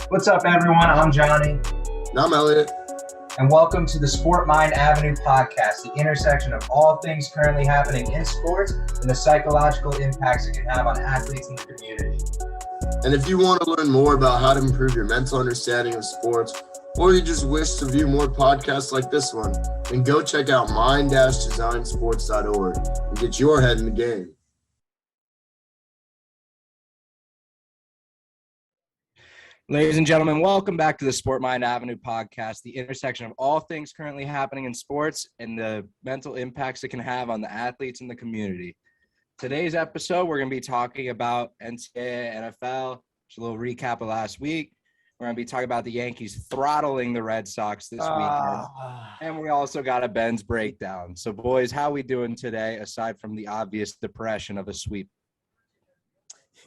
What's up, everyone? I'm Johnny. And I'm Elliot. And welcome to the Sport Mind Avenue podcast, the intersection of all things currently happening in sports and the psychological impacts it can have on athletes in the community. And if you want to learn more about how to improve your mental understanding of sports, or you just wish to view more podcasts like this one, then go check out mind-designsports.org and get your head in the game. Ladies and gentlemen, welcome back to the Sport Mind Avenue podcast, the intersection of all things currently happening in sports and the mental impacts it can have on the athletes in the community. Today's episode, we're going to be talking about NCAA, NFL, just a little recap of last week. We're going to be talking about the Yankees throttling the Red Sox this weekend. And we also got a Ben's breakdown. So, boys, how we doing today, aside from the obvious depression of a sweep?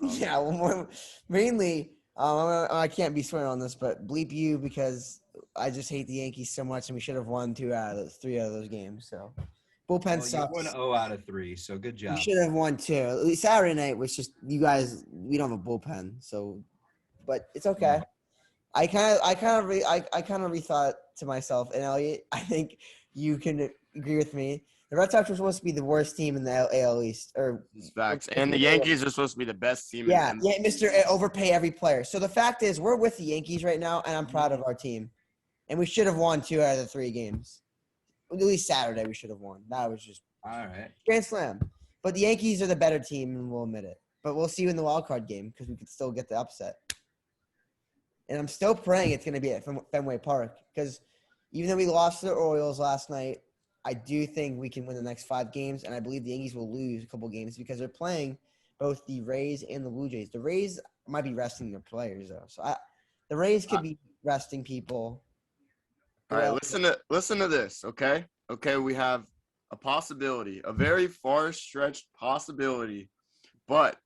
Yeah, well, mainly, I can't be swearing on this, but bleep you because I just hate the Yankees so much, and we should have won 3 out of those games. So, bullpen sucks. You won 0 out of 3, so good job. We should have won 2. At least Saturday night was just you guys. We don't have a bullpen, so, but it's okay. No. I kind of rethought to myself, and Elliot, I think you can agree with me. The Red Sox were supposed to be the worst team in the AL East, facts. And the Yankees are supposed to be the best team. Yeah, Mr. Overpay every player. So the fact is, we're with the Yankees right now, and I'm proud of our team. And we should have won 2 out of the 3 games. At least Saturday, we should have won. That was just all right. Grand slam. But the Yankees are the better team, and we'll admit it. But we'll see you in the wild card game because we could still get the upset. And I'm still praying it's going to be at Fenway Park because even though we lost to the Orioles last night, I do think we can win the next 5 games, and I believe the Yankees will lose a couple games because they're playing both the Rays and the Blue Jays. The Rays might be resting their players, though. So the Rays could be resting people. All right, listen to this, okay? Okay, we have a possibility, a very far-stretched possibility. But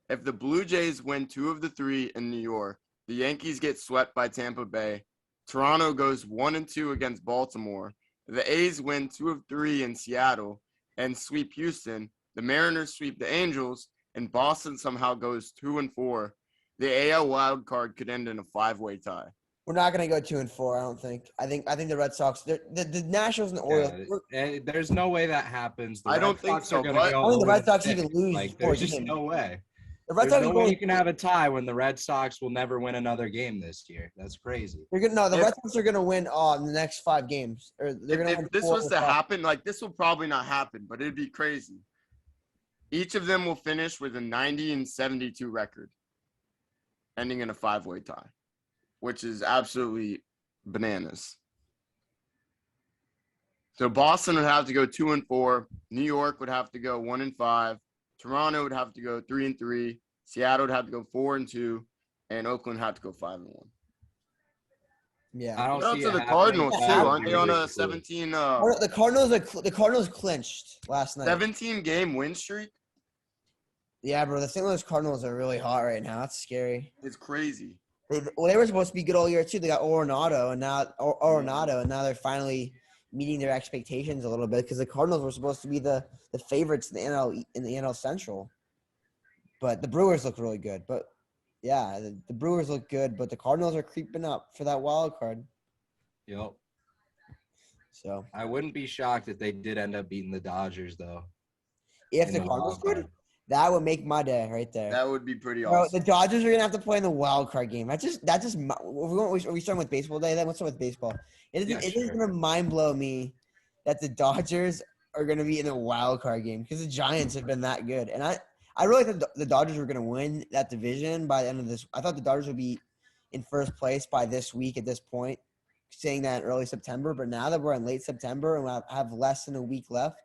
if the Blue Jays win 2 of the 3 in New York, the Yankees get swept by Tampa Bay, Toronto goes 1-2 against Baltimore, the A's win 2 of 3 in Seattle and sweep Houston, the Mariners sweep the Angels, and Boston somehow goes 2-4, the AL wild card could end in a 5-way tie. We're not going to go 2-4, I don't think. I think the Red Sox, the Nationals and the Orioles. Yeah, there's no way that happens. I don't think so. I think the Red Sox even lose. There's just no way. There's no way you can have a tie when the Red Sox will never win another game this year. That's crazy. The Red Sox are going to win in the next 5 games. Or they're going to win. If this was to happen, this will probably not happen, but it'd be crazy. Each of them will finish with a 90-72 record, ending in a 5-way tie, which is absolutely bananas. So Boston would have to go 2-4. New York would have to go 1-5. Toronto would have to go 3-3. Seattle would have to go 4-2, and Oakland had to go 5-1. Yeah, I don't see to the it Cardinals too. happening. Aren't they on a 17? The Cardinals clinched last night. 17-game win streak. Yeah, bro. The St. Louis Cardinals are really hot right now. That's scary. It's crazy. They were supposed to be good all year too. They got Arenado, and now they're finally meeting their expectations a little bit because the Cardinals were supposed to be the favorites in the NL Central. But the Brewers look really good. But yeah, the Brewers look good, but the Cardinals are creeping up for that wild card. Yep. So I wouldn't be shocked if they did end up beting the Dodgers, though. If the Cardinals could, that would make my day right there. That would be pretty Bro, awesome. the Dodgers are gonna have to play in the wild card game. Are we starting with baseball day? Then let's start with baseball. It is gonna mind blow me that the Dodgers are gonna be in the wild card game because the Giants have been that good, and I really thought the Dodgers were gonna win that division by the end of this. I thought the Dodgers would be in first place by this week at this point, saying that in early September. But now that we're in late September and we have less than a week left,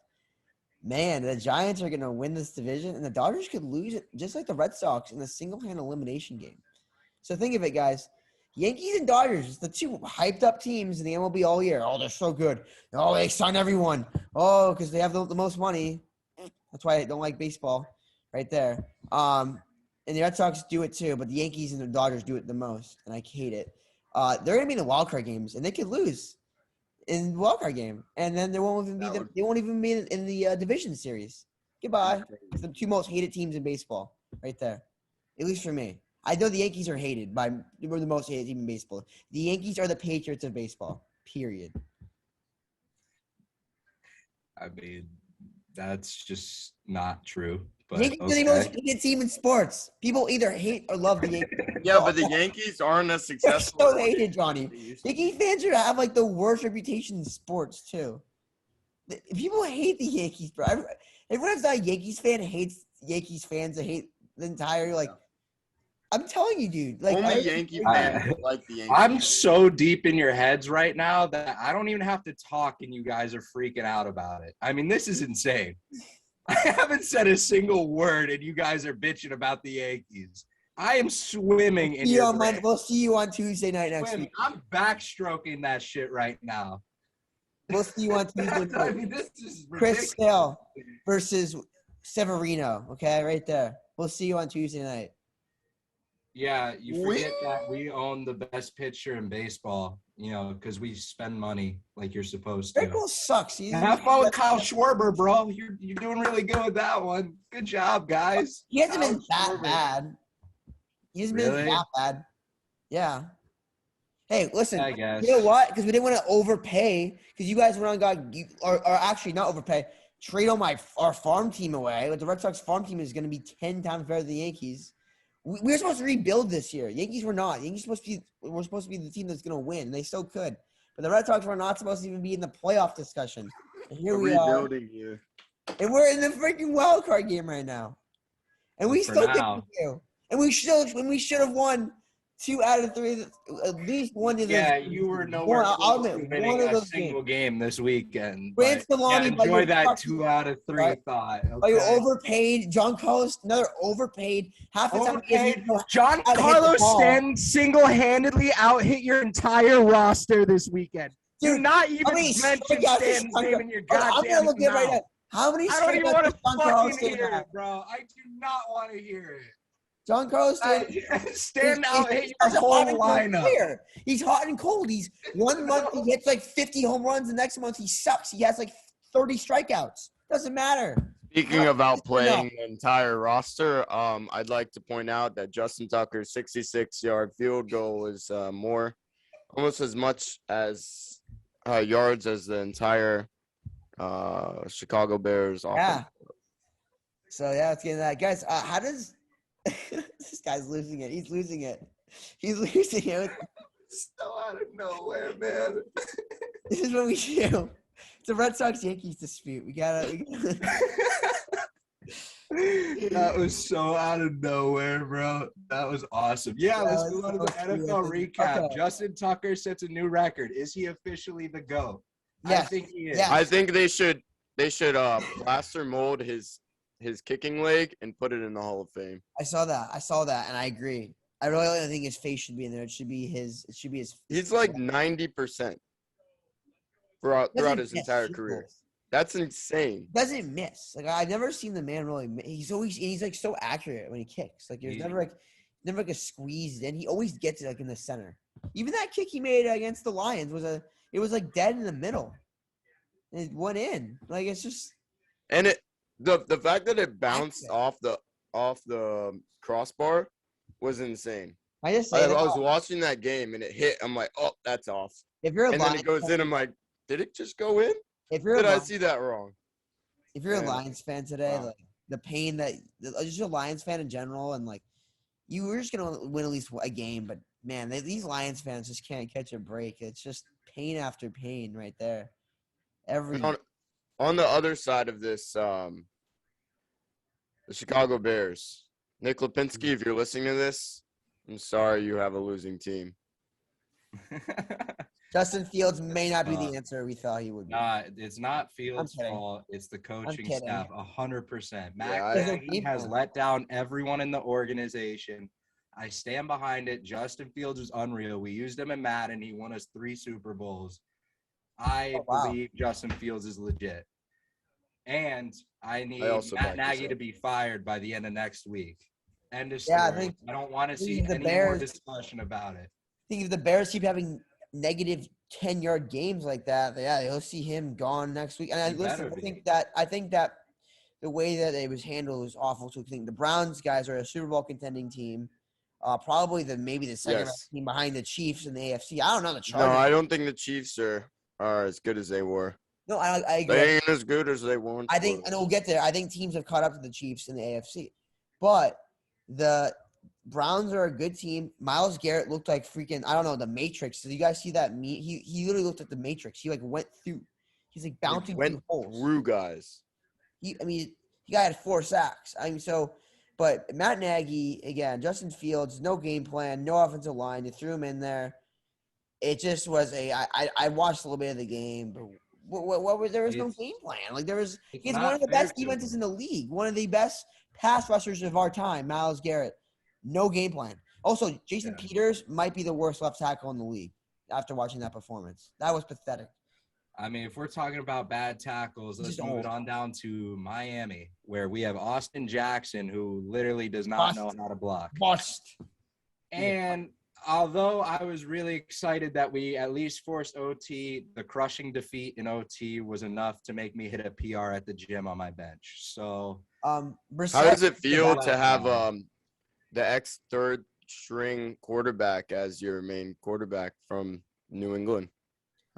man, the Giants are going to win this division, and the Dodgers could lose it just like the Red Sox in a single-hand elimination game. So think of it, guys. Yankees and Dodgers, the 2 hyped-up teams in the MLB all year. Oh, they're so good. Oh, they sign everyone. Oh, because they have the most money. That's why I don't like baseball right there. And the Red Sox do it too, but the Yankees and the Dodgers do it the most, and I hate it. They're going to be in the wild card games, and they could lose in the wild card game, and then they won't even be in the division series. Goodbye. It's the 2 most hated teams in baseball, right there. At least for me. I know the Yankees are hated we're the most hated team in baseball. The Yankees are the Patriots of baseball. Period. I mean, that's just not true. But Yankees are the most hated team in sports. People either hate or love the Yankees. Yeah, but the Yankees aren't as They're successful. so hated, Johnny. Yankees fans should have like the worst reputation in sports too. People hate the Yankees, bro. Everyone that's not a Yankees fan hates Yankees fans. They hate the entire like. I'm telling you, dude. Like Only Yankee fans like the Yankees. I'm so deep in your heads right now that I don't even have to talk, and you guys are freaking out about it. I mean, this is insane. I haven't said a single word, and you guys are bitching about the Yankees. I am swimming in your brain. We'll see you on Tuesday night next week. I'm backstroking that shit right now. We'll see you on Tuesday night. I mean, this is ridiculous. Chris Sale versus Severino. Okay, right there. We'll see you on Tuesday night. Yeah, you forget that we own the best pitcher in baseball, because we spend money like you're supposed to. Greg sucks. Have fun with Kyle Schwarber, bro. You're doing really good with that one. Good job, guys. He hasn't been that bad. He hasn't been that bad. Yeah. Hey, listen. I guess. You know what? Because we didn't want to overpay. Because you guys went on or actually not overpay. Trade on our farm team away. Like the Red Sox farm team is going to be 10 times better than the Yankees. We were supposed to rebuild this year. Yankees were not. Yankees were supposed to be the team that's going to win. And they still could. But the Red Sox were not supposed to even be in the playoff discussion. And here we are. You. And we're in the freaking wild card game right now. And we still get you. And we should have won 2 out of 3, at least one of those. Yeah, you were nowhere close to winning a single game this weekend. Enjoy that 2 out of 3 right? thought. Okay. You overpaid. John Carlos, another overpaid. Half the time. John Carlos single-handedly out-hit your entire roster this weekend. Dude, do not even mention Stan's name in your goddamn mouth. Right now. How many I don't even want to Carlos fucking hear it, bro. I do not want to hear it. John Carlos Stan out-hit your whole lineup. He's hot and cold. He's 1 month he hits like 50 home runs. The next month he sucks. He has like 30 strikeouts. Doesn't matter. Speaking of outplaying the entire roster, I'd like to point out that Justin Tucker's 66-yard field goal is almost as much as yards as the entire Chicago Bears offense. Yeah. So let's get into that, guys. How does this guy's losing it? He's losing it. So out of nowhere, man. This is what we do. It's a Red Sox Yankees dispute. We gotta. That was so out of nowhere, bro. That was awesome. Yeah, let's move on to the NFL recap. Okay. Justin Tucker sets a new record. Is he officially the GOAT? Yes. I think he is. Yes. I think they should plaster mold his kicking leg and put it in the Hall of Fame. I saw that, and I agree. I really don't think his face should be in there. It should be his. He's like 90% throughout his entire career. That's insane. Doesn't miss. Like I've never seen the man really. He's like so accurate when he kicks. Like there's never a squeeze in. He always gets it like in the center. Even that kick he made against the Lions was like dead in the middle. It went in. Like it's just. And the fact that it bounced off the crossbar was insane. I was watching that game and it hit. I'm like, oh, that's off. If you're then it goes in. I'm like, did it just go in? I see that wrong? If you're a Lions fan today, like the pain that just a Lions fan in general, and like you were just gonna win at least a game, but man, these Lions fans just can't catch a break. It's just pain after pain right there. On the other side of this, the Chicago Bears. Nick Lipinski, if you're listening to this, I'm sorry you have a losing team. Justin Fields may not be the answer we thought he would be. It's not Fields' fault. It's the coaching staff, 100%. Matt Nagy has let down everyone in the organization. I stand behind it. Justin Fields was unreal. We used him in Madden. He won us 3 Super Bowls. I believe Justin Fields is legit. And I need Matt Nagy to be fired by the end of next week. End of story. I don't want to see any more discussion about it. I think if the Bears keep having negative 10-yard games like that, you'll see him gone next week. And I think that the way that it was handled was awful. So I think the Browns guys are a Super Bowl contending team. Probably maybe the second Yes. team behind the Chiefs in the AFC. I don't know the No, Chargers. I don't think the Chiefs are as good as they were. No, I agree. They ain't as good as they once I think, were. and we'll get there. I think teams have caught up to the Chiefs in the AFC, but the Browns are a good team. Myles Garrett looked like freaking, I don't know, the Matrix. Did you guys see that? He literally looked like the Matrix. He like went through. He's like bouncing through holes. Through guys. He guy had 4 sacks. But Matt Nagy again, Justin Fields, no game plan, no offensive line. They threw him in there. It just was I watched a little bit of the game, but what was there was no game plan. Like he's one of the best defenses in the league, one of the best pass rushers of our time, Myles Garrett. No game plan. Also, Jason Peters might be the worst left tackle in the league after watching that performance. That was pathetic. I mean, if we're talking about bad tackles, let's move it on down to Miami, where we have Austin Jackson, who literally does not know how to block. Bust. And although I was really excited that we at least forced OT, the crushing defeat in OT was enough to make me hit a PR at the gym on my bench. So, how does it feel to have the ex-third string quarterback as your main quarterback from New England?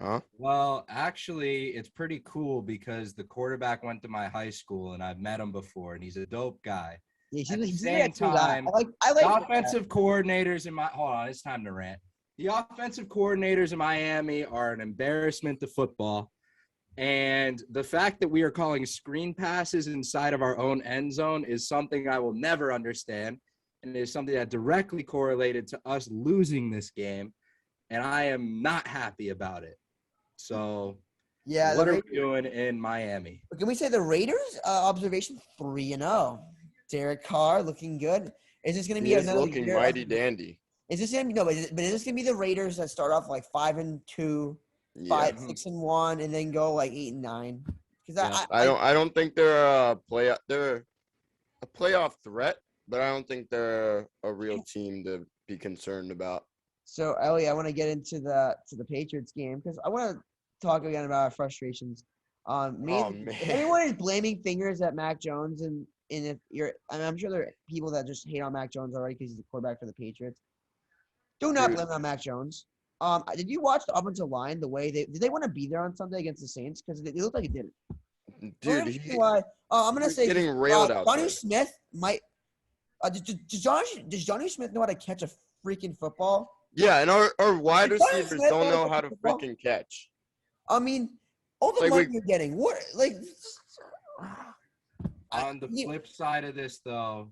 Huh? Well, actually, it's pretty cool because the quarterback went to my high school and I've met him before, and he's a dope guy. Yeah, At the same time, I like the offensive coordinators in hold on, it's time to rant. The offensive coordinators in Miami are an embarrassment to football. And the fact that we are calling screen passes inside of our own end zone is something I will never understand. And it is something that directly correlated to us losing this game. And I am not happy about it. So, what are we doing in Miami? Can we say the Raiders? Observation 3-0. Derek Carr looking good. Is this going to be another looking year mighty dandy? Is this going to be but is this going to be the Raiders that start off like 5-2, 6-1, and then go like 8-9? Because I don't think they're a playoff. They're a playoff threat, but I don't think they're a real team to be concerned about. So, Ellie, I want to get into the Patriots game because I want to talk again about our frustrations. If anyone is blaming fingers at Mac Jones, and if I'm sure there are people that just hate on Mac Jones already because he's the quarterback for the Patriots. Do not blame it on Mac Jones. Did you watch the offensive line? The way did they want to be there on Sunday against the Saints? Because it looked like it didn't. Dude, I'm gonna say getting railed out. Johnny Smith might. Does Johnny Smith know how to catch a freaking football? Yeah, and our wide receivers don't know how to freaking catch. I mean, all the money you're getting. What like? On the flip side of this, though,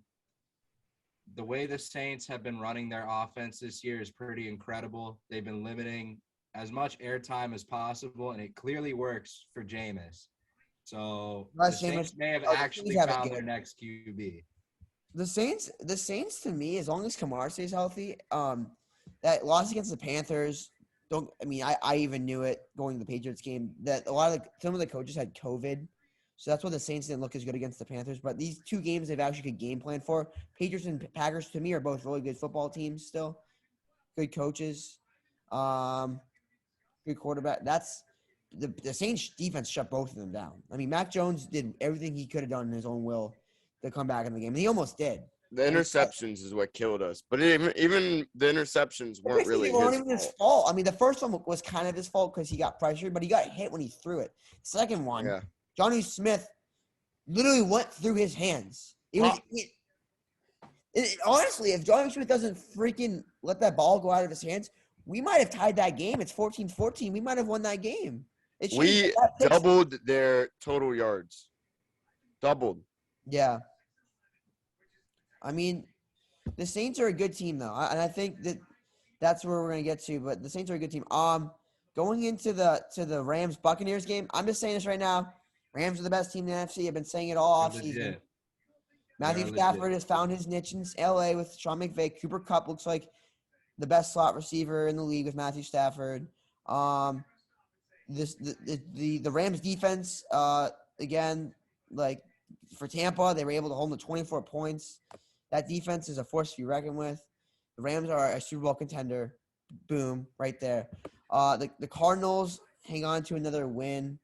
the way the Saints have been running their offense this year is pretty incredible. They've been limiting as much airtime as possible, and it clearly works for Jameis. So the Saints may have actually found their next QB. The Saints to me, as long as Kamara stays healthy, that loss against the Panthers. I even knew it going to the Patriots game that some of the coaches had COVID. So that's why the Saints didn't look as good against the Panthers. But these 2 games they've actually could game plan for. Patriots and Packers, to me, are both really good football teams still. Good coaches. Good quarterback. That's the Saints defense shut both of them down. I mean, Mac Jones did everything he could have done in his own will to come back in the game. And he almost did. The interceptions is what killed us. But even the interceptions weren't really his fault. I mean, the first one was kind of his fault because he got pressured, but he got hit when he threw it. Second one, Johnny Smith literally went through his hands. Honestly, if Johnny Smith doesn't freaking let that ball go out of his hands, we might have tied that game. It's 14-14. We might have won that game. We doubled their total yards. Doubled. Yeah. I mean, the Saints are a good team, though. And I think that's where we're going to get to. But the Saints are a good team. Going into the Rams-Buccaneers game, I'm just saying this right now. Rams are the best team in the NFC. I've been saying it all offseason. Matthew Stafford has found his niche in L.A. with Sean McVay. Cooper Kupp looks like the best slot receiver in the league with Matthew Stafford. The Rams defense, again, like for Tampa, they were able to hold them to 24 points. That defense is a force to be reckoned with. The Rams are a Super Bowl contender. Boom, right there. The Cardinals hang on to another win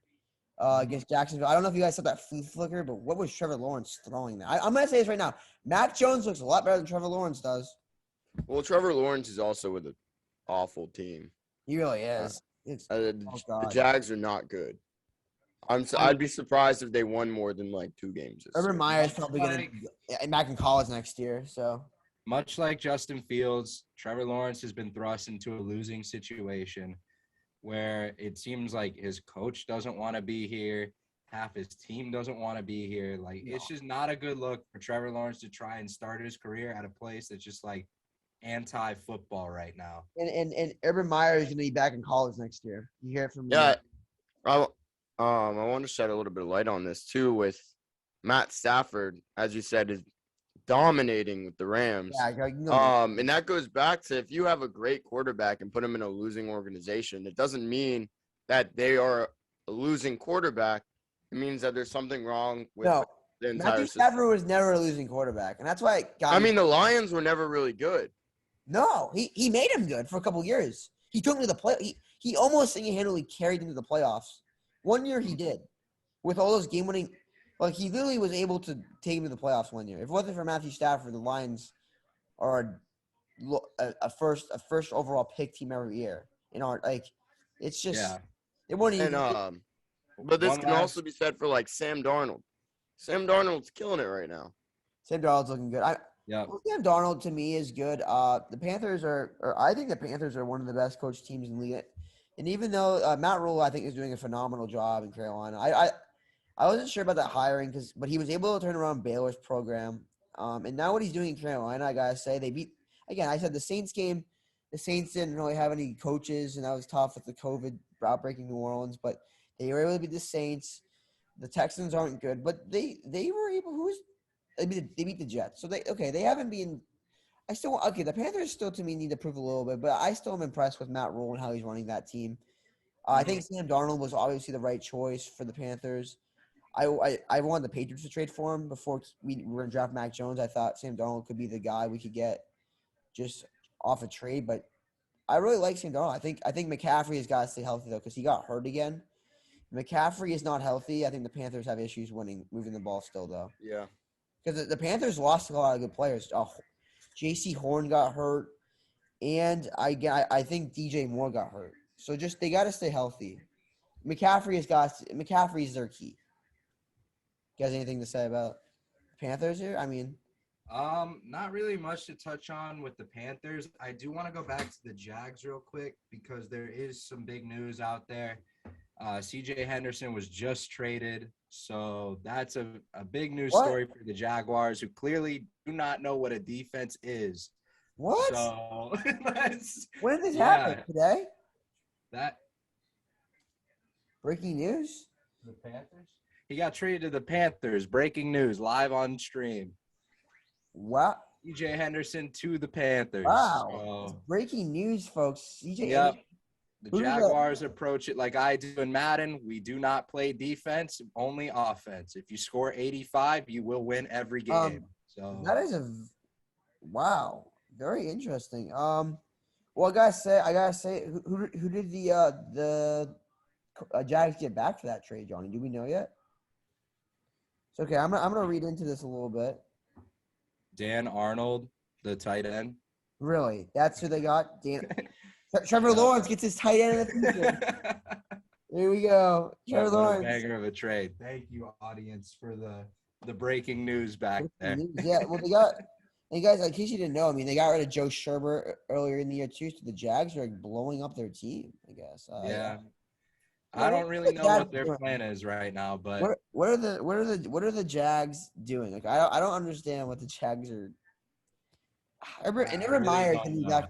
against Jacksonville. I don't know if you guys saw that flea flicker, but what was Trevor Lawrence throwing there? I'm going to say this right now. Mac Jones looks a lot better than Trevor Lawrence does. Well, Trevor Lawrence is also with an awful team. He really is. The Jags are not good. I'd be surprised if they won more than like 2 games this Urban year. Meyer's probably going to be back in college next year. So much like Justin Fields, Trevor Lawrence has been thrust into a losing situation where it seems like his coach doesn't want to be here. Half his team doesn't want to be here. Like, it's just not a good look for Trevor Lawrence to try and start his career at a place that's just like anti-football right now. And Urban Meyer is going to be back in college next year. You hear it from me? Yeah. I want to shed a little bit of light on this too with Matt Stafford, as you said, is dominating with the Rams. Yeah, and that goes back to if you have a great quarterback and put him in a losing organization, it doesn't mean that they are a losing quarterback. It means that there's something wrong with the entire Matthew system. Stafford was never a losing quarterback, and that's why the Lions were never really good. No, he made him good for a couple years. He took him to the play. He almost single-handedly carried him to the playoffs. One year he did, with all those game-winning. Like, he literally was able to take him to the playoffs one year. If it wasn't for Matthew Stafford, the Lions are a first overall pick team every year. It's just it wasn't even. But this can also be said for like Sam Darnold. Sam Darnold's killing it right now. Sam Darnold's looking good. Sam Darnold to me is good. The Panthers I think the Panthers are one of the best coached teams in the league. And even though Matt Rule, I think, is doing a phenomenal job in Carolina, I wasn't sure about that hiring but he was able to turn around Baylor's program. And now what he's doing in Carolina, I gotta say, they beat again. I said the Saints game. The Saints didn't really have any coaches, and that was tough with the COVID outbreak in New Orleans. But they were able to beat the Saints. The Texans aren't good, but they were able. They beat the Jets. So they haven't been. The Panthers still to me need to prove a little bit, but I still am impressed with Matt Rule and how he's running that team. I think Sam Darnold was obviously the right choice for the Panthers. I wanted the Patriots to trade for him before we were going to draft Mac Jones. I thought Sam Darnold could be the guy we could get just off a trade, but I really like Sam Darnold. I think McCaffrey has got to stay healthy, though, because he got hurt again. McCaffrey is not healthy. I think the Panthers have issues moving the ball still, though. Yeah. Because the Panthers lost a lot of good players. J.C. Horn got hurt, and I think DJ Moore got hurt. So just they got to stay healthy. McCaffrey's their key. You guys anything to say about the Panthers here? I mean, not really much to touch on with the Panthers. I do want to go back to the Jags real quick because there is some big news out there. CJ Henderson was just traded, so that's a big news story for the Jaguars, who clearly do not know what a defense is. What? So when did this happen? Today? That breaking news? The Panthers? He got traded to the Panthers. Breaking news, live on stream. Wow. CJ Henderson to the Panthers. Wow. It's breaking news, folks. Yep. The Jaguars approach it like I do in Madden. We do not play defense, only offense. If you score 85, you will win every game. So that is wow, very interesting. Well, I gotta say, who did the Jags get back for that trade, Johnny? Do we know yet? It's okay. I'm gonna read into this a little bit. Dan Arnold, the tight end. Really? That's who they got? Trevor Lawrence gets his tight end in the future. Here we go. Trevor Lawrence. Banger of a trade. Thank you, audience, for the breaking news back there. Yeah, well, and guys, in case you didn't know, I mean, they got rid of Joe Sherbert earlier in the year too, so the Jags are blowing up their team, I guess. Yeah. I don't really know what their plan is right now, but what are the Jags doing? Like, I don't understand what the Jags are. And Urban Meyer can be back.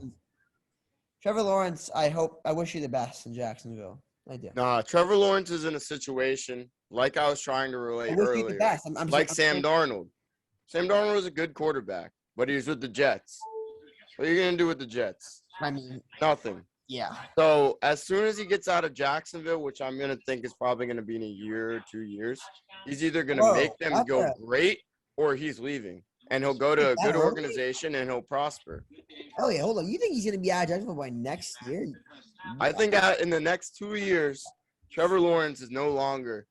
Trevor Lawrence, I wish you the best in Jacksonville. I do. Nah, Trevor Lawrence is in a situation like I was trying to relate earlier. Sam Darnold. Sam Darnold was a good quarterback, but he was with the Jets. What are you gonna do with the Jets? I mean, nothing. Yeah. So as soon as he gets out of Jacksonville, which I'm gonna think is probably gonna be in a year or 2 years, he's either gonna make them go great or he's leaving. And he'll go to a good organization and he'll prosper. Oh, yeah. Hold on. You think he's going to be out of Jacksonville by next year? I think in the next 2 years, Trevor Lawrence is no longer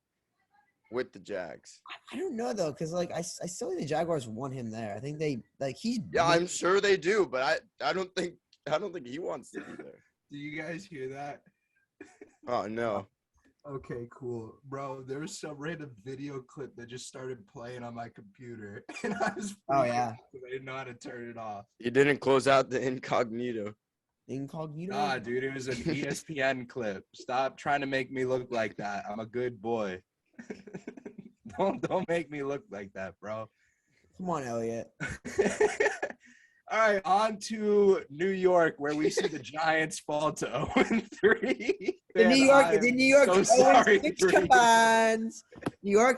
with the Jags. I don't know though, because like I still think the Jaguars want him there. I think they he's I'm sure they do, but I don't think he wants to be there. Do you guys hear that? Oh no. Okay, cool. Bro, there was some random video clip that just started playing on my computer. And I was freaking out because I didn't know how to turn it off. You didn't close out the incognito. Incognito? Nah, dude, it was an ESPN clip. Stop trying to make me look like that. I'm a good boy. Don't make me look like that, bro. Come on, Elliot. All right, on to New York, where we see the Giants fall to 0-3. The New York so sorry, 0-6 combines. New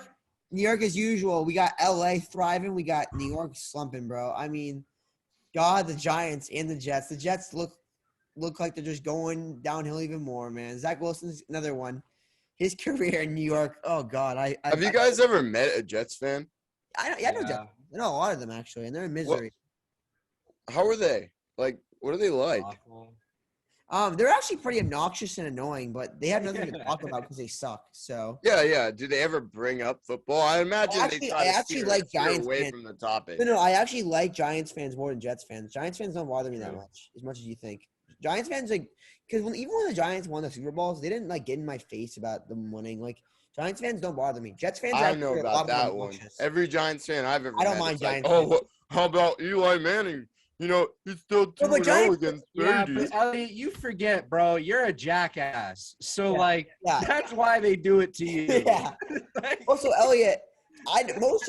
York as usual. We got LA thriving. We got New York slumping, bro. I mean, God, the Giants and the Jets. The Jets look like they're just going downhill even more, man. Zach Wilson's another one. His career in New York. Oh God, have you guys ever met a Jets fan? I know Jets. I know a lot of them actually, and they're in misery. How are they? Like, what are they like? Awful. They're actually pretty obnoxious and annoying, but they have nothing to talk about because they suck. So yeah. Do they ever bring up football? I imagine I actually like Giants away fans. from the topic. No, I actually like Giants fans more than Jets fans. Giants fans don't bother me that much as you think. Giants fans because even when the Giants won the Super Bowls, they didn't get in my face about them winning. Like Giants fans don't bother me. Jets fans, I know about that one. Every Giants fan I've ever I don't met, mind Giants. How about Eli Manning? You know, he's still 2-0 against Brady. Yeah, but Elliot, you forget, bro. You're a jackass. So, that's why they do it to you. Yeah. Also, Elliot, most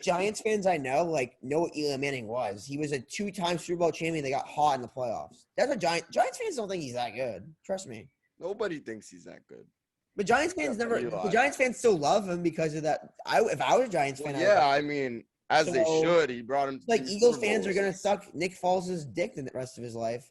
Giants fans I know know what Eli Manning was. He was a 2-time Super Bowl champion. They got hot in the playoffs. That's what Giants fans don't think he's that good. Trust me. Nobody thinks he's that good. But Giants fans the Giants fans still love him because of that. If I was a Giants fan, I mean. As they should. He brought him to Eagles fans are going to suck Nick Foles' dick the rest of his life.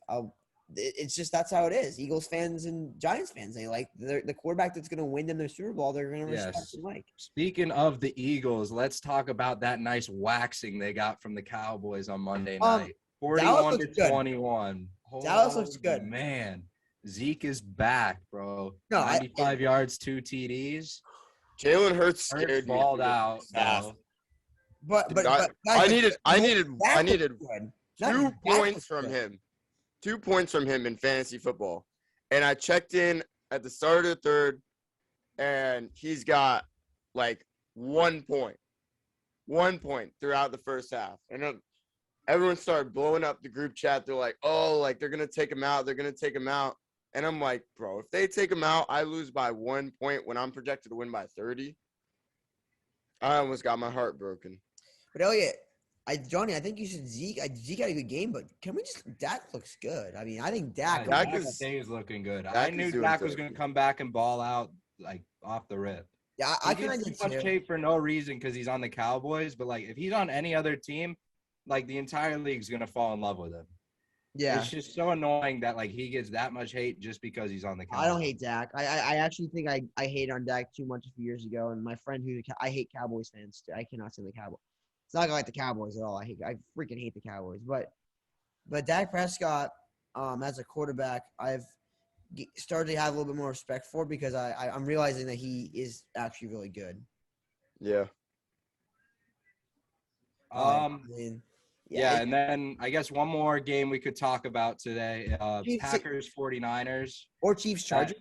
It's just that's how it is. Eagles fans and Giants fans, they like the quarterback that's going to win them their Super Bowl. They're going to respect and like. Speaking of the Eagles, let's talk about that nice waxing they got from the Cowboys on Monday night. 41-21. Dallas looks good. Man, Zeke is back, bro. 95 yards, 2 TDs. Jalen Hurts scared me. Balled out, bro. But I needed 2 points from him. 2 points from him in fantasy football. And I checked in at the start of the third, and he's got 1 point. 1 point throughout the first half. And then everyone started blowing up the group chat. They're like, they're going to take him out. They're going to take him out. And I'm like, bro, if they take him out, I lose by 1 point when I'm projected to win by 30. I almost got my heart broken. But Elliot, Johnny, I think you should Zeke. Zeke had a good game, but can we just – Dak looks good. I mean, I think Dak is looking good. I knew Dak was going to come back and ball out, off the rip. Yeah, I kind of get too much hate for no reason because he's on the Cowboys. But, if he's on any other team, the entire league's going to fall in love with him. Yeah. It's just so annoying that, he gets that much hate just because he's on the Cowboys. I don't hate Dak. I actually think I hated on Dak too much a few years ago. And my friend I hate Cowboys fans too. I cannot stand the Cowboys. It's not like the Cowboys at all. I freaking hate the Cowboys. But Dak Prescott, as a quarterback, I've started to have a little bit more respect for because I'm realizing that he is actually really good. Yeah. And then I guess one more game we could talk about today. Packers 49ers. Or Chiefs Chargers.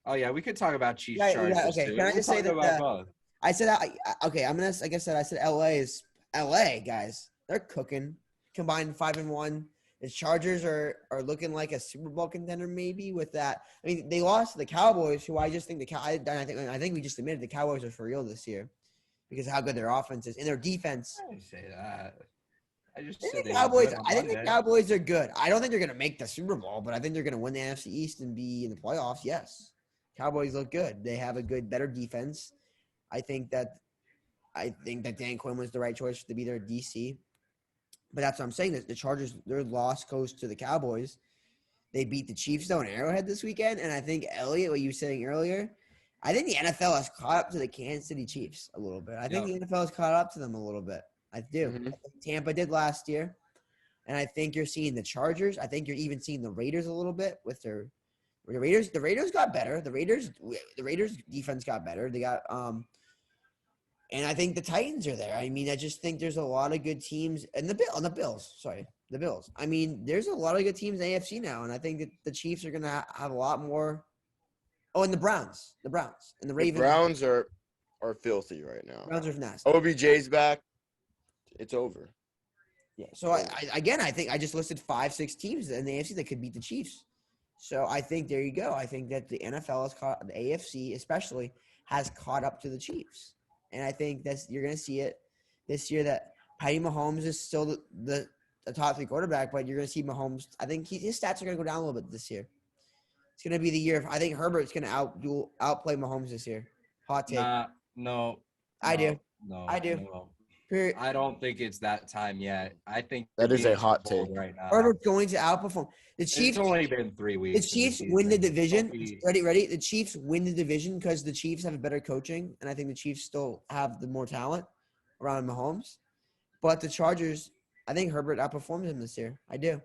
Oh yeah, we could talk about Chiefs Chargers. Yeah, okay. Too. Can I just say that both. I said I said LA is LA, guys. They're cooking. Combined 5-1. The Chargers are looking like a Super Bowl contender maybe with that. I mean, they lost to the Cowboys, who I just think I think we just admitted the Cowboys are for real this year because of how good their offense is and their defense. I didn't say that. I think the Cowboys are good. I don't think they're going to make the Super Bowl, but I think they're going to win the NFC East and be in the playoffs. Yes. Cowboys look good. They have a better defense. I think that Dan Quinn was the right choice to be their DC. But that's what I'm saying. That the Chargers, their loss goes to the Cowboys. They beat the Chiefs though in Arrowhead this weekend. And I think, Elliot, what you were saying earlier, I think the NFL has caught up to the Kansas City Chiefs a little bit. I think the NFL has caught up to them a little bit. I do. Mm-hmm. I think Tampa did last year. And I think you're seeing the Chargers. I think you're even seeing the Raiders a little bit with their The Raiders got better. The Raiders defense got better. They got and I think the Titans are there. I mean, I just think there's a lot of good teams, and the Bills. Sorry, the Bills. I mean, there's a lot of good teams in the AFC now, and I think that the Chiefs are gonna have a lot more. Oh, and the Browns, and the Ravens. The Browns are filthy right now. Browns are nasty. OBJ's back. It's over. Yeah. So I think I just listed 5-6 teams in the AFC that could beat the Chiefs. So I think there you go. I think that the NFL has caught the AFC especially has caught up to the Chiefs. And I think you're going to see it this year that Patty Mahomes is still the top 3 quarterback, but you're going to see Mahomes. I think his stats are going to go down a little bit this year. It's going to be the year. I think Herbert's going to outplay Mahomes this year. Hot take. No. I do. No. I do. No. Period. I don't think it's that time yet. I think that is a hot take right now. Herbert's going to outperform the Chiefs. It's only been 3 weeks. The Chiefs win the division. Ready? The Chiefs win the division because the Chiefs have better coaching, and I think the Chiefs still have the more talent around Mahomes. But the Chargers, I think Herbert outperforms him this year. I do.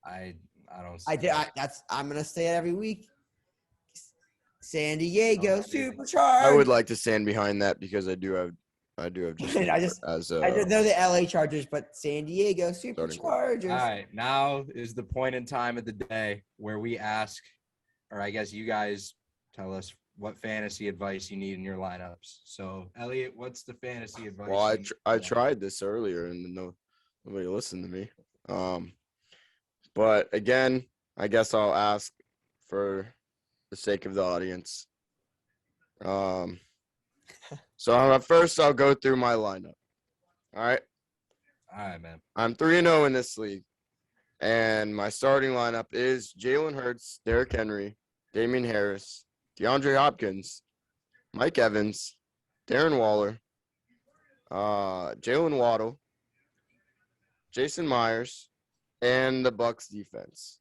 I don't. I'm gonna say it every week. San Diego Supercharged. I would like to stand behind that because I do have just I know the LA Chargers, but San Diego Superchargers. All right, now is the point in time of the day where we ask, or I guess you guys tell us what fantasy advice you need in your lineups. So, Elliot, what's the fantasy advice? Well, I tried this earlier and nobody listened to me. But again, I guess I'll ask for the sake of the audience. So first I'll go through my lineup. All right, man. I'm 3-0 in this league, and my starting lineup is Jalen Hurts, Derrick Henry, Damian Harris, DeAndre Hopkins, Mike Evans, Darren Waller, Jalen Waddle, Jason Myers, and the Bucs defense.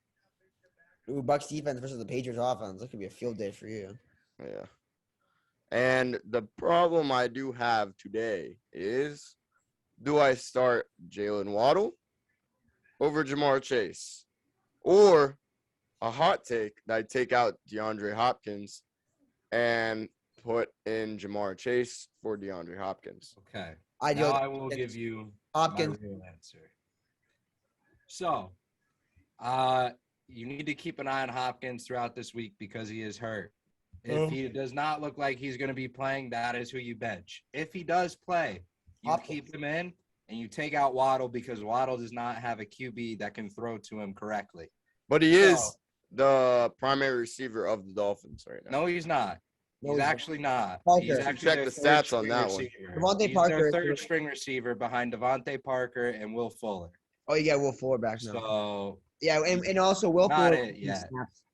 Ooh, Bucs defense versus the Patriots offense. That could be a field day for you. Yeah. And the problem I do have today is, do I start Jalen Waddle over Jamar Chase? Or a hot take, that I take out DeAndre Hopkins and put in Jamar Chase for DeAndre Hopkins? Okay. I will give you Hopkins. my real answer. So, you need to keep an eye on Hopkins throughout this week because he is hurt. If he does not look like he's going to be playing, that is who you bench. If he does play, you keep him in and you take out Waddle because Waddle does not have a QB that can throw to him correctly. But he is the primary receiver of the Dolphins right now. No, he's not. He's actually not. He's actually check the stats on that one. Devontae Parker, their third string receiver behind Devontae Parker and Will Fuller. Oh, you got Will Fuller back now. So yeah, and also Will Fuller.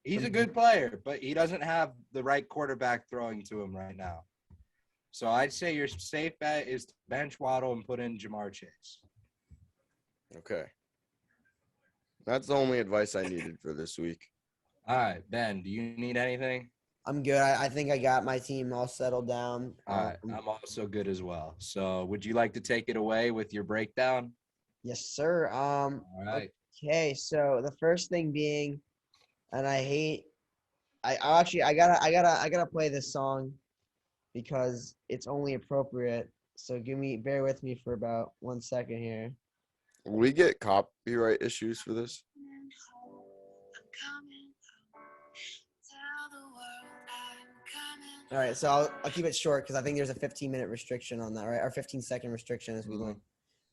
He's a good player, but he doesn't have the right quarterback throwing to him right now. So I'd say your safe bet is to bench Waddle and put in Jamar Chase. Okay. That's the only advice I needed for this week. All right, Ben, do you need anything? I'm good. I think I got my team all settled down. All right, I'm also good as well. So would you like to take it away with your breakdown? Yes, sir. All right. Okay, so the first thing being, and I gotta play this song because it's only appropriate. So bear with me for about 1 second here. Will we get copyright issues for this? All right, so I'll keep it short because I think there's a 15-minute restriction on that, right? Or 15-second restriction as we learn.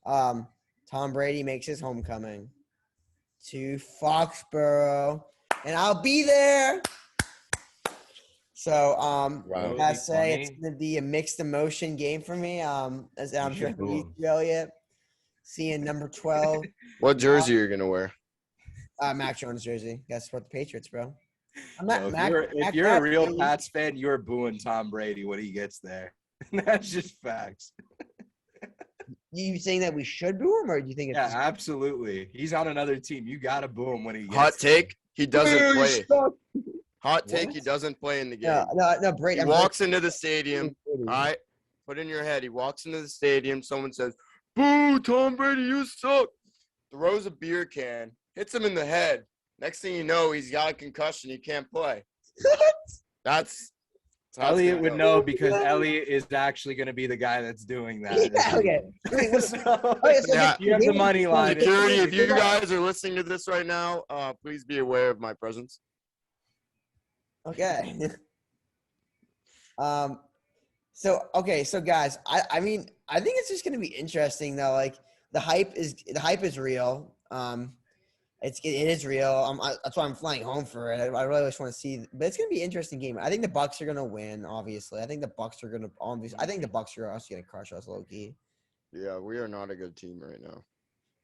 Tom Brady makes his homecoming to Foxborough, and I'll be there. So, I gotta say it's gonna be a mixed emotion game for me. As I'm sure you, Elliot, seeing number 12. What jersey are you gonna wear? Mac Jones jersey. That's what the Patriots, bro. If you're a real Pats fan, you're booing Tom Brady when he gets there. That's just facts. You saying that we should boo him, or do you think it's absolutely. He's on another team. You gotta boo him when he gets Hot take, he doesn't play. Hot What? take, he doesn't play in the game. No, Brady. He walks into the stadium. All right, put in your head. He walks into the stadium. Someone says, "Boo, Tom Brady, you suck." Throws a beer can, hits him in the head. Next thing you know, he's got a concussion. He can't play. That's Elliot would know because Elliot is actually going to be the guy that's doing that. Yeah, okay. Wait, So, Yeah. you have the money line. Security, if you guys are listening to this right now, please be aware of my presence. Okay. So guys, I mean, I think it's just gonna be interesting though. Like the hype is real. It is real. That's why I'm flying home for it. I really just want to see, but it's gonna be an interesting game. I think the Bucs are gonna win. Obviously, I think the Bucs are gonna. I think the Bucs are also gonna crush us low key. Yeah, we are not a good team right now.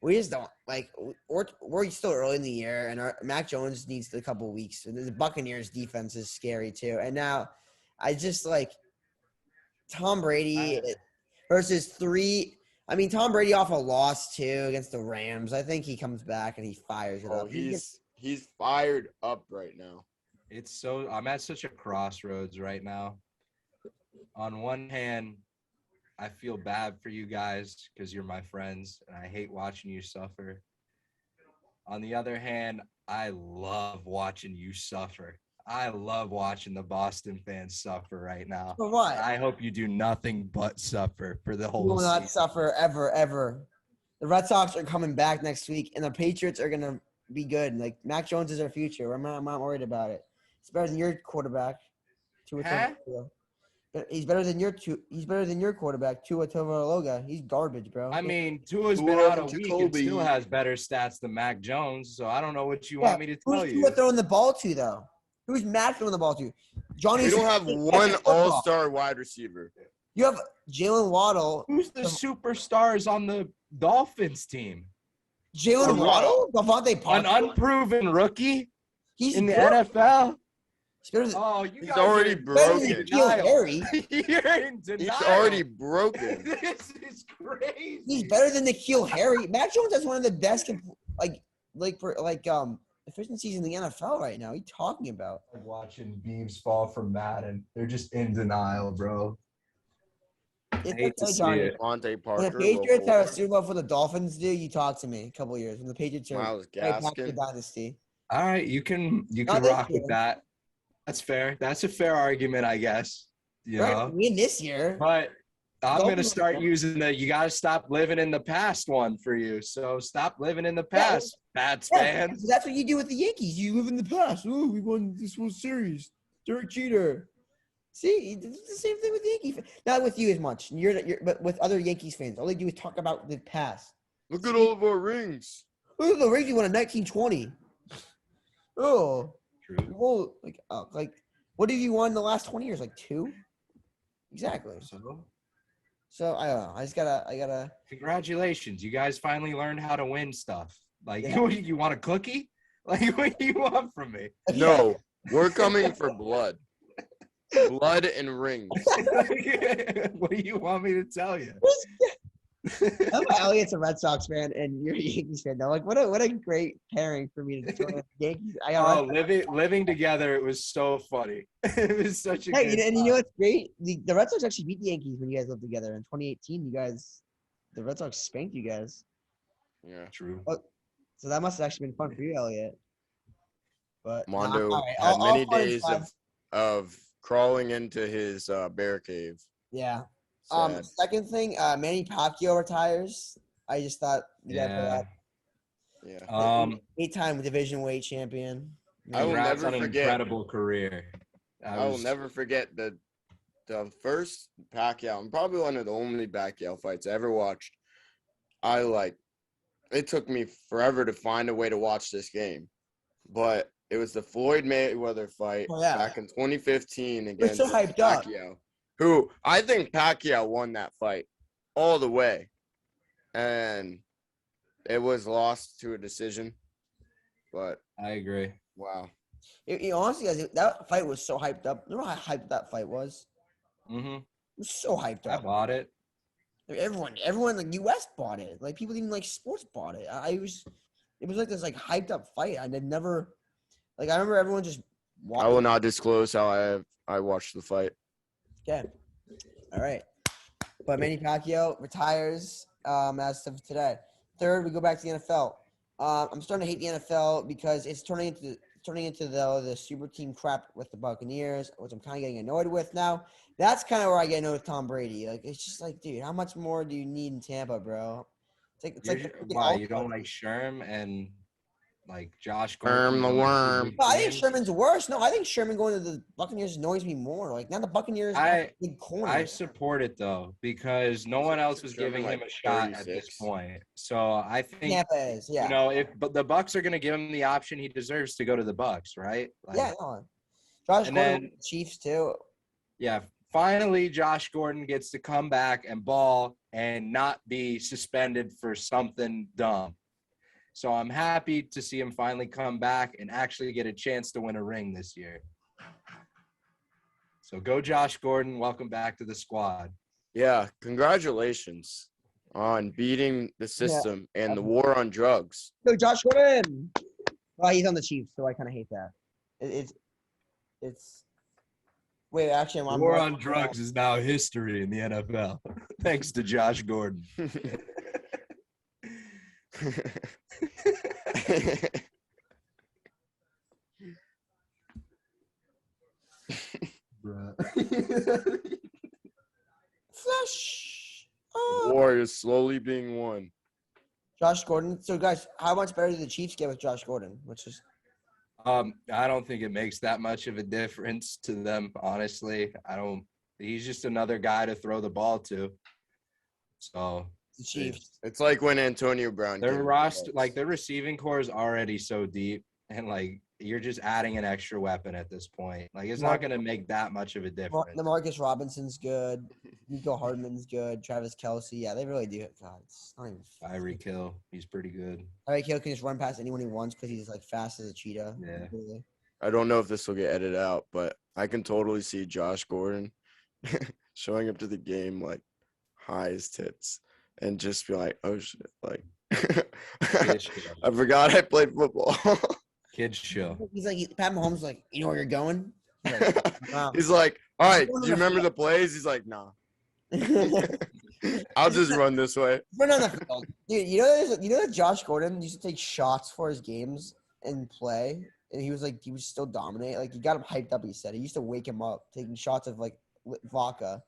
We just don't like. We're still early in the year, and Mac Jones needs a couple weeks. And the Buccaneers defense is scary too. And now, I just like Tom Brady versus three. I mean, Tom Brady off a loss too against the Rams. I think he comes back and he fires it up. He's fired up right now. I'm at such a crossroads right now. On one hand, I feel bad for you guys because you're my friends and I hate watching you suffer. On the other hand, I love watching you suffer. I love watching the Boston fans suffer right now. For what? I hope you do nothing but suffer for the whole We will not season. suffer ever. The Red Sox are coming back next week, and the Patriots are gonna be good. Like Mac Jones is our future. I'm not worried about it. He's better than your quarterback. He's better than your quarterback, Tua Tagovailoa. He's garbage, bro. I mean, Tua's been out a week and still has better stats than Mac Jones, so I don't know what you want me to tell you. Who's Tua throwing the ball to, though? Who's Matt throwing the ball to? We don't have one all-star wide receiver. You have Jalen Waddle. Who's the superstars on the Dolphins team? Jalen Waddle? Devontae Parker? An unproven rookie He's in the NFL? He's already broken. You're in denial. He's already broken. This is crazy. He's better than N'Keal Harry. Mac Jones has one of the best efficiencies in the NFL right now. What are you talking about? I'm watching beams fall from Madden. They're just in denial, bro. It's okay, Johnny. When the Patriots have a Super Bowl for the Dolphins, you talk to me a couple of years. When the Patriots are back to the dynasty. All right, you can rock with that. That's fair. That's a fair argument, I guess. You know? We in this year. But I'm going to start using you got to stop living in the past one for you. So stop living in the past, Pats fans. That's what you do with the Yankees. You live in the past. Oh, we won this World Series. Derek Jeter. See, it's the same thing with the Yankees. Not with you as much. But with other Yankees fans. All they do is talk about the past. Look at all of our rings. Look at the rings you won in 1920. Oh. True. Well, what have you won in the last 20 years? Like 2? Exactly. So I don't know. I gotta. Congratulations, you guys finally learned how to win stuff. Like, you want a cookie? Like, what do you want from me? No, we're coming for blood. Blood and rings. What do you want me to tell you? Elliot's a Red Sox fan and you're a Yankees fan. Though, like, what a great pairing for me to join the Yankees. Living together, it was so funny. It was such a. Good and you know what's great? The Red Sox actually beat the Yankees when you guys lived together in 2018. The Red Sox spanked you guys. Yeah, true. So that must have actually been fun for you, Elliot. But Mondo had many days of crawling into his bear cave. Yeah. Second thing, Manny Pacquiao retires. I just thought you guys heard that. Yeah. 8-time division weight champion. I will never forget. An incredible career. I will never forget the first Pacquiao, and probably one of the only Pacquiao fights I ever watched. It took me forever to find a way to watch this game, but it was the Floyd Mayweather fight back in 2015 against Pacquiao. Who I think Pacquiao won that fight all the way. And it was lost to a decision. But I agree. Wow. Honestly, guys, that fight was so hyped up. Remember how hyped that fight was? Mm-hmm. It was so hyped up. I bought it. Everyone in the U.S. bought it. Like, people even sports bought it. It was like this hyped up fight. I remember everyone just watching. I will not disclose how I watched the fight. Okay. All right. But Manny Pacquiao retires as of today. Third, we go back to the NFL. I'm starting to hate the NFL because it's turning into the super team crap with the Buccaneers, which I'm kind of getting annoyed with now. That's kind of where I get annoyed with Tom Brady. Like, it's just like, dude, how much more do you need in Tampa, bro? It's like Why you don't like Sherm and like Josh Gordon? Worm the worm. No, I think Sherman's worse. No, I think Sherman going to the Buccaneers annoys me more. Like, now the Buccaneers have a big corner. I support it though because no one else was giving him a shot at this point. So I think Tampa is, yeah. You know, but the Bucs are going to give him the option he deserves to go to the Bucs, right? Like, yeah, no. Josh Gordon, Chiefs too. Yeah, finally Josh Gordon gets to come back and ball and not be suspended for something dumb. So I'm happy to see him finally come back and actually get a chance to win a ring this year. So go Josh Gordon. Welcome back to the squad. Yeah, congratulations on beating the system and the war on drugs. Go Josh Gordon. Well, he's on the Chiefs, so I kind of hate that. It's. Wait, actually, I'm war on drugs is now history in the NFL, thanks to Josh Gordon. Flush. War is slowly being won. Josh Gordon. So, guys, how much better did the Chiefs get with Josh Gordon? Which is, I don't think it makes that much of a difference to them, honestly. He's just another guy to throw the ball to. So the Chiefs. It's like when Antonio Brown. Their roster, like their receiving core is already so deep, and like you're just adding an extra weapon at this point. Like it's not going to make that much of a difference. Demarcus Robinson's good. Nico Hardman's good. Travis Kelce. Yeah, they really do. God, it's not even. Tyreek Hill, he's pretty good. Tyreek Hill can just run past anyone he wants because he's like fast as a cheetah. Yeah. Really. I don't know if this will get edited out, but I can totally see Josh Gordon showing up to the game like high as tits and just be like, oh shit, like I forgot I played football. Kids show. He's like, Pat Mahomes like, you know where you're going? He's like, wow. He's like, all right, do you remember the plays? He's like, nah. I'll just run this way. Run on the field. Dude, you know that Josh Gordon used to take shots for his games and play, and he was still dominate. Like he got him hyped up. He said he used to wake him up taking shots of like vodka.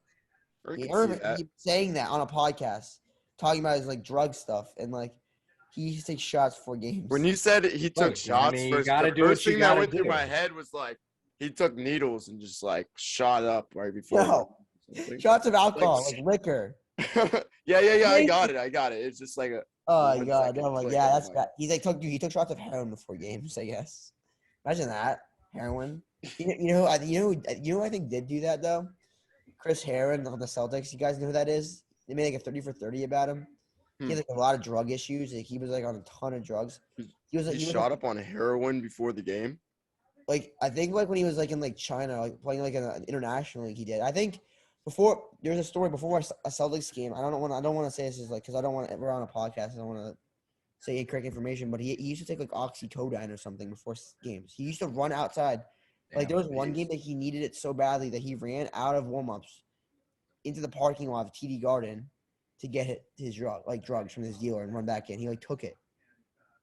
I remember he saying that on a podcast, talking about his like drug stuff, and like he used to take shots for games. When you said he took shots, the first thing that went through my head was like he took needles and just like shot up right before. No. Shots of alcohol, like liquor. yeah. I got it. It's just like a. Oh my god! I'm like, yeah, that's bad. He took shots of heroin before games. I guess. Imagine that heroin. You know who I think did do that though? Chris Herron on the Celtics. You guys know who that is? They made like a 30 for 30 about him. He had like a lot of drug issues. Like he was like on a ton of drugs. He shot up on heroin before the game. Like I think like when he was like in like China, like playing like in an international league, he did. I think. Before there's a story before a Celtics game. I don't want to say this is like because I don't want we're on a podcast. I don't want to say incorrect information. But he used to take like oxycodone or something before games. He used to run outside. Like there was one game that he needed it so badly that he ran out of warm-ups into the parking lot of TD Garden to get his drugs from his dealer and run back in. He like took it.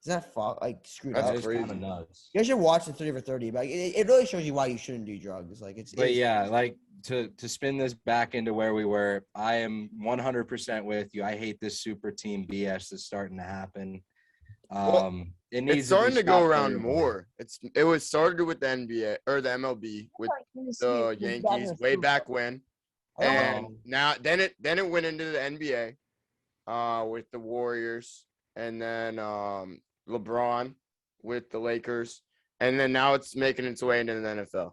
Isn't that screwed up? That's crazy. Nuts. You guys should watch the 30 for 30. But it really shows you why you shouldn't do drugs. Like like to spin this back into where we were, I am 100% with you. I hate this super team BS that's starting to happen. It's starting to go around more. It was started with the NBA or the MLB with the Yankees way back when, and now then it went into the NBA with the Warriors, and then LeBron with the Lakers, and then now it's making its way into the NFL.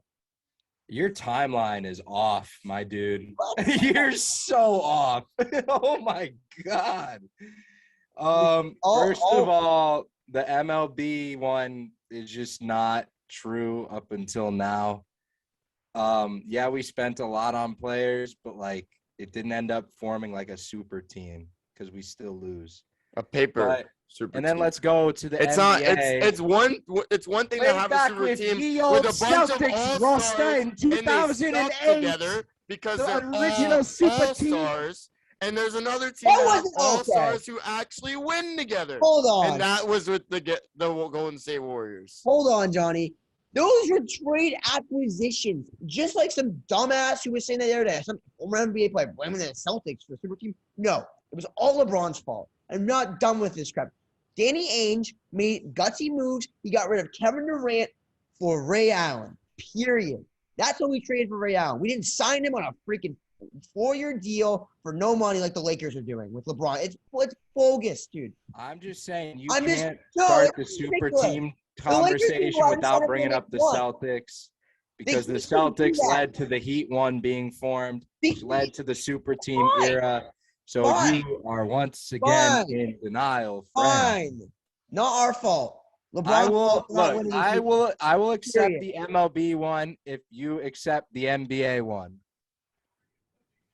Your timeline is off, my dude. You're so off. Oh my God. First of all, the MLB one is just not true up until now. Yeah, we spent a lot on players, but like it didn't end up forming like a super team because we still lose. A paper super and then team. Let's go to the NBA. It's one thing to have a super team with a bunch of all-stars in 2008 together because the they're original all super team. all-stars And there's another team that have all-stars who actually win together. Hold on. And that was with the Golden State Warriors. Hold on, Johnny. Those were trade acquisitions. Just like some dumbass who was saying that the other day. Some former NBA player blaming the Celtics for a super team. No, it was all LeBron's fault. I'm not done with this crap. Danny Ainge made gutsy moves. He got rid of Kevin Durant for Ray Allen. Period. That's what we traded for Ray Allen. We didn't sign him on a freaking 4-year deal for no money like the Lakers are doing with LeBron. It's bogus, dude. I'm just saying you can't start the super team conversation without bringing up the Celtics, because the Celtics led to the Heat one being formed, which led to the super team era. So you are once again in denial. Fine. Not our fault. LeBron I will accept the MLB one if you accept the NBA one.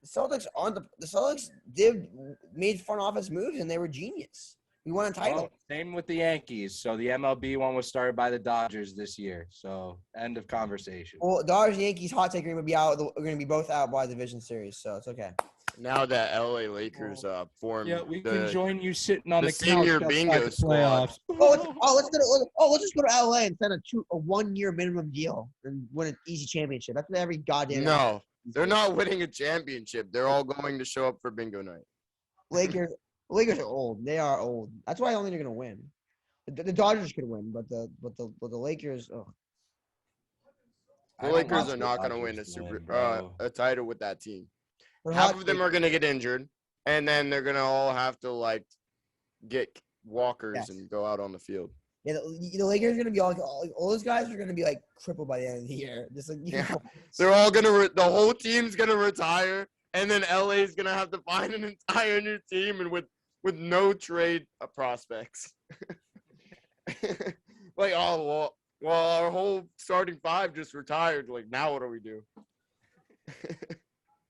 The Celtics did made front office moves and they were genius. We won a title. Well, same with the Yankees. So the MLB one was started by the Dodgers this year. So end of conversation. Well, Dodgers and Yankees hot take are going to be out. We're going to be both out by the division series, so it's okay. Now that LA Lakers formed, we can join you sitting on the senior bingo squad. Let's just go to LA and sign a 1-year minimum deal and win an easy championship. That's what every goddamn. No, they're not winning a championship. They're all going to show up for bingo night. Lakers are old. They are old. That's why I don't think they're gonna win. The Dodgers could win, but the Lakers. Oh. The Lakers are not gonna win a title with that team. Half of them are gonna get injured, and then they're gonna all have to get walkers and go out on the field. Yeah, the Lakers are gonna be all those guys are gonna be crippled by the end of the year. Just they're all gonna. The whole team's gonna retire, and then LA is gonna have to find an entire new team and with no trade prospects. Well, our whole starting 5 just retired. Now what do we do?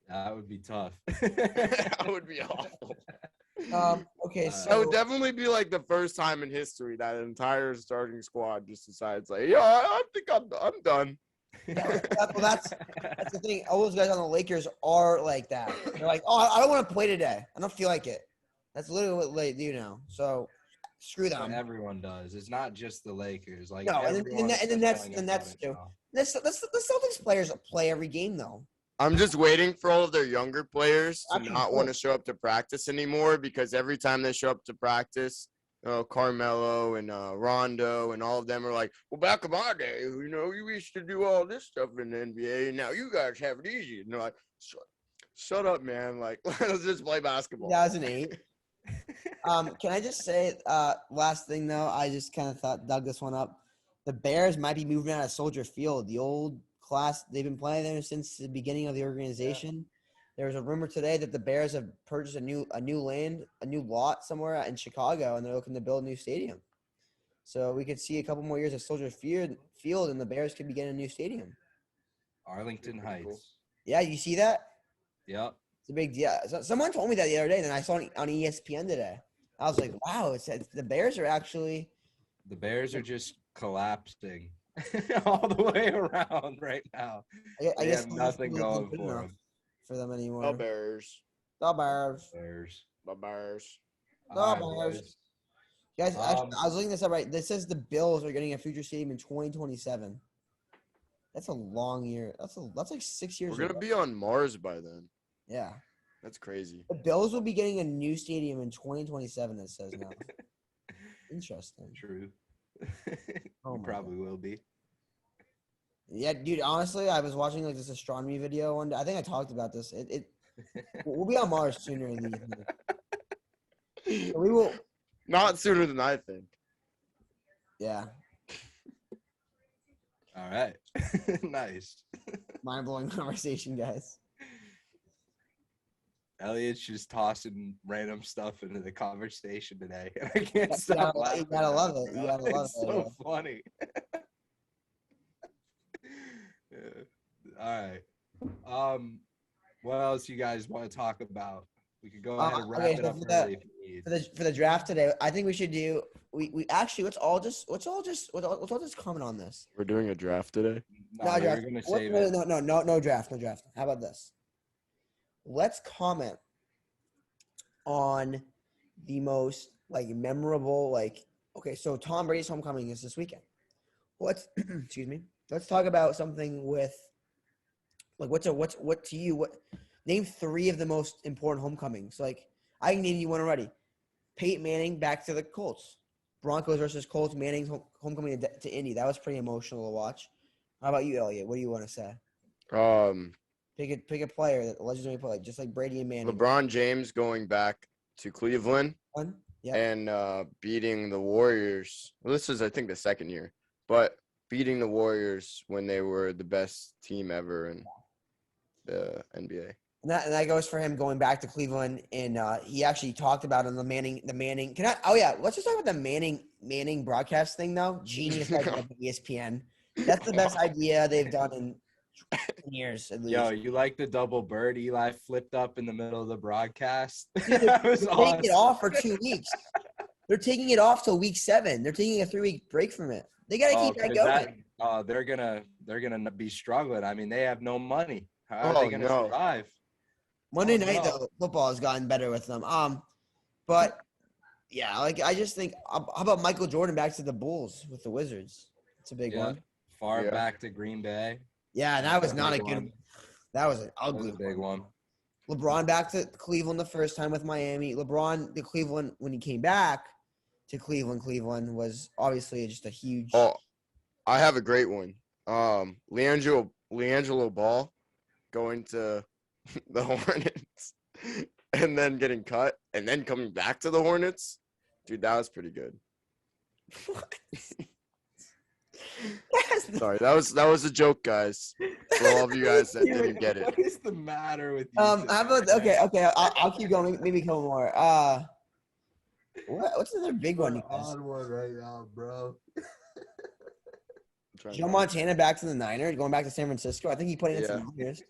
That would be tough. That would be awful. Okay, so that would definitely be the first time in history that an entire starting squad just decides I think I'm done. That's the thing. All those guys on the Lakers are like that. They're I don't want to play today. I don't feel like it. That's literally what they do now. So screw them. Everyone does. It's not just the Lakers. No, and the Nets too. The Celtics players play every game though. I'm just waiting for all of their younger players to not want to show up to practice anymore, because every time they show up to practice, Carmelo and Rondo and all of them are well, back in my day, you used to do all this stuff in the NBA, and now you guys have it easy. And they're shut up, man. Let's just play basketball. 2008. Can I just say, last thing though, I just kind of dug this one up. The Bears might be moving out of Soldier Field, the old class. They've been playing there since the beginning of the organization. Yeah. There was a rumor today that the Bears have purchased a new lot somewhere in Chicago, and they're looking to build a new stadium. So we could see a couple more years of Soldier Field, and the Bears could be getting a new stadium. Arlington Heights. Yeah, you see that? Yep. It's a big deal. Someone told me that the other day, and then I saw it on ESPN today. I was like, wow, the Bears are actually – the Bears are just collapsing all the way around right now. I guess have nothing going for them anymore. The Bears. Guys, actually, I was looking this up right. This says the Bills are getting a future stadium in 2027. That's a long year. That's 6 years. We're gonna be on Mars by then. Yeah. That's crazy. The Bills will be getting a new stadium in 2027, it says now. Interesting. True. Probably will be. Yeah, dude, honestly, I was watching this astronomy video one day. I think I talked about this. We'll be on Mars sooner than you think. We will. Not sooner than I think. Yeah. All right. Nice. Mind-blowing conversation, guys. Elliot's just tossing random stuff into the conversation today. I can't stop laughing. You gotta love it. It's so funny. Yeah. All right. What else you guys want to talk about? We could go ahead and wrap it up early if you need. For the draft today, I think we should do. We actually let's all just comment on this. We're doing a draft today. No draft. Gonna save it. No draft. How about this? Let's comment on the most memorable okay, so Tom Brady's homecoming is this weekend. Excuse me. Let's talk about something with what to you, name 3 of the most important homecomings. I can name you one already. Peyton Manning back to the Colts. Broncos versus Colts. Manning's homecoming to Indy. That was pretty emotional to watch. How about you, Elliot? What do you want to say? Pick a player, that legendary player, just like Brady and Manning. LeBron James going back to Cleveland and beating the Warriors. Well, this is, I think, the second year, but beating the Warriors when they were the best team ever in the NBA. And that goes for him going back to Cleveland, and he actually talked about it on the Manning. Let's just talk about the Manning broadcast thing though. Genius idea of ESPN. That's the best idea they've done in years at least. Yo, you like the double bird Eli flipped up in the middle of the broadcast? Dude, they're taking it off for 2 weeks. They're taking it off till week 7. They're taking a 3-week break from it. They gotta keep that going. They're gonna be struggling. I mean, they have no money. How are they gonna survive? Monday night though, football has gotten better with them. But yeah, I just think, how about Michael Jordan back to the Bulls with the Wizards? It's a big one. Far back to Green Bay. Yeah, that was not a good one. That was an ugly big one. LeBron back to Cleveland the first time with Miami. LeBron to Cleveland when he came back to Cleveland was obviously just a huge. Oh, I have a great one. LiAngelo Ball going to the Hornets and then getting cut and then coming back to the Hornets. Dude, that was pretty good. What? Sorry, that was a joke, guys. For all of you guys that didn't get it. What is the matter with you? How about okay. I'll keep going. Maybe a couple more. What's another big one? On one right now, bro. Joe Montana back to the Niners, going back to San Francisco. I think he played against the Niners.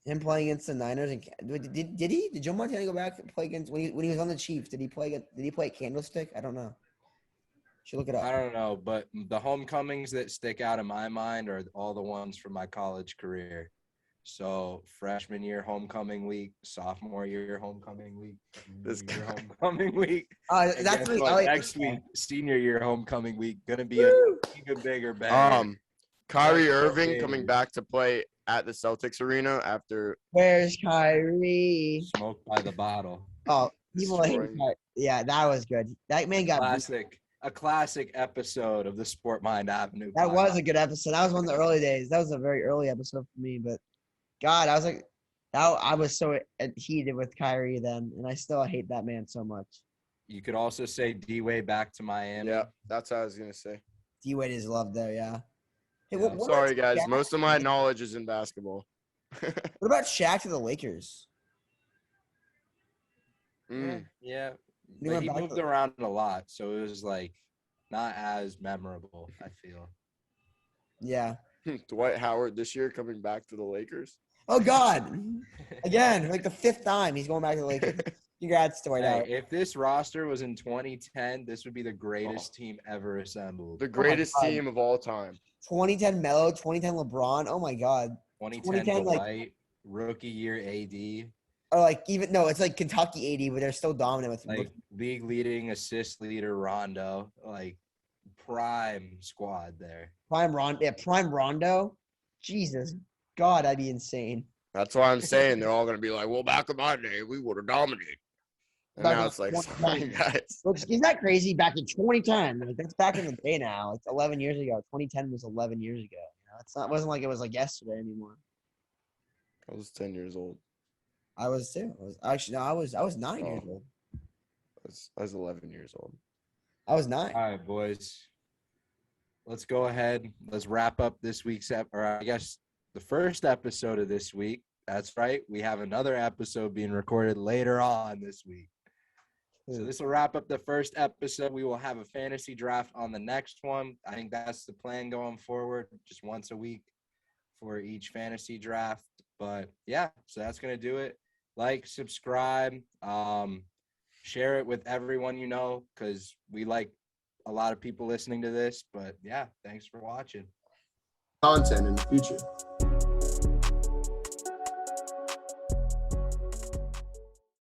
Him playing against the Niners, and did he? Did Joe Montana go back and play against when he was on the Chiefs? Did he play at Candlestick? I don't know. Should look it up. I don't know, but the homecomings that stick out in my mind are all the ones from my college career. So freshman year homecoming week, sophomore year homecoming week, homecoming week. That's next week, senior year homecoming week, gonna be even bigger bang. Kyrie Irving coming back to play at the Celtics arena after. Where's Kyrie? Smoked by the bottle. Oh, yeah, that was good. That man got a classic episode of the Sport Mind Avenue. That was a good episode. That was one of the early days. That was a very early episode for me, but God, I was so heated with Kyrie then, and I still hate that man so much. You could also say D-Wade back to Miami. Yeah, that's what I was gonna say. D-Wade is loved there, yeah. Hey, sorry guys, most of my knowledge is in basketball. What about Shaq to the Lakers? Yeah. He moved around a lot, so it was not as memorable, I feel. Yeah. Dwight Howard this year coming back to the Lakers. Oh God! Again, the 5th time he's going back to the Lakers. Congrats, Dwight Howard. If this roster was in 2010, this would be the greatest team ever assembled. The greatest team of all time. 2010 Melo, 2010 LeBron. Oh my God. 2010 Dwight, rookie year AD. Or it's Kentucky AD, but they're still dominant with league leading assist leader Rondo, prime squad there. Prime Rondo. Jesus, God, that'd be insane. That's why I'm saying they're all gonna be like, well, back in my day, we would have dominated. And now it's sorry, guys. Isn't that crazy? Back in 2010, that's back in the day now. It's 11 years ago. 2010 was 11 years ago. It wasn't like it was yesterday anymore. I was 10 years old. I was too. I was 9 years old. I was 11 years old. I was 9. All right, boys. Let's go ahead. Let's wrap up this week's the first episode of this week. That's right. We have another episode being recorded later on this week. So this will wrap up the first episode. We will have a fantasy draft on the next one. I think that's the plan going forward, just once a week for each fantasy draft. But yeah, so that's going to do it. Like, subscribe, share it with everyone you know, because we like a lot of people listening to this. But yeah, thanks for watching. Content in the future.